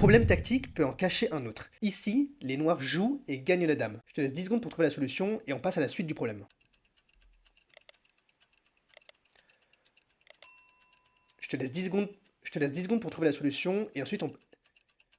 problème tactique peut en cacher un autre. Ici, les noirs jouent et gagnent la dame. Je te laisse 10 secondes pour trouver la solution et on passe à la suite du problème. Je te laisse 10 secondes, je te laisse 10 secondes pour trouver la solution et ensuite on...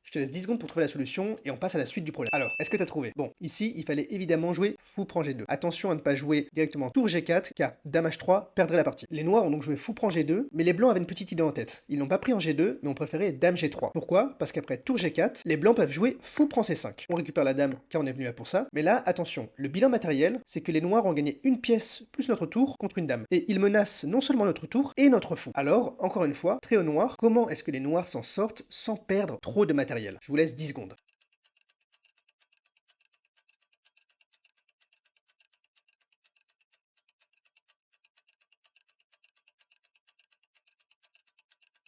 Je te laisse 10 secondes pour trouver la solution et on passe à la suite du problème. Alors, est-ce que tu as trouvé? Bon, ici, il fallait évidemment jouer fou prend G2. Attention à ne pas jouer directement tour G4 car dame H3 perdrait la partie. Les noirs ont donc joué fou prend G2, mais les blancs avaient une petite idée en tête. Ils n'ont pas pris en G2, mais ont préféré dame G3. Pourquoi? Parce qu'après tour G4, les blancs peuvent jouer fou prend C5. On récupère la dame car on est venu là pour ça. Mais là, attention, le bilan matériel, c'est que les noirs ont gagné une pièce plus notre tour contre une dame. Et ils menacent non seulement notre tour et notre fou. Alors, encore une fois, très au noir, comment est-ce que les noirs s'en sortent sans perdre trop de matériel? Je vous laisse 10 secondes.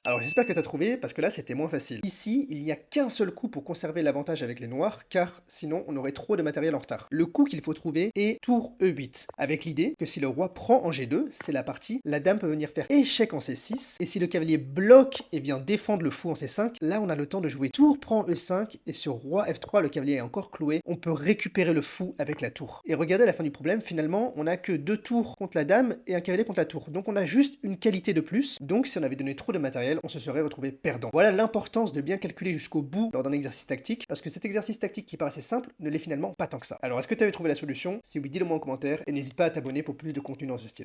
Alors j'espère que tu as trouvé, parce que là c'était moins facile. Ici, il n'y a qu'un seul coup pour conserver l'avantage avec les noirs, car sinon on aurait trop de matériel en retard. Le coup qu'il faut trouver est tour E8, avec l'idée que si le roi prend en G2, c'est la partie, la dame peut venir faire échec en C6, et si le cavalier bloque et vient défendre le fou en C5, là on a le temps de jouer tour prend E5, et sur roi F3, le cavalier est encore cloué, on peut récupérer le fou avec la tour. Et regardez à la fin du problème, finalement, on n'a que 2 tours contre la dame et un cavalier contre la tour. Donc on a juste une qualité de plus, donc si on avait donné trop de matériel, on se serait retrouvé perdant. Voilà l'importance de bien calculer jusqu'au bout lors d'un exercice tactique, parce que cet exercice tactique qui paraissait simple ne l'est finalement pas tant que ça. Alors est-ce que tu avais trouvé la solution? Si oui, dis-le moi en commentaire, et n'hésite pas à t'abonner pour plus de contenu dans ce style.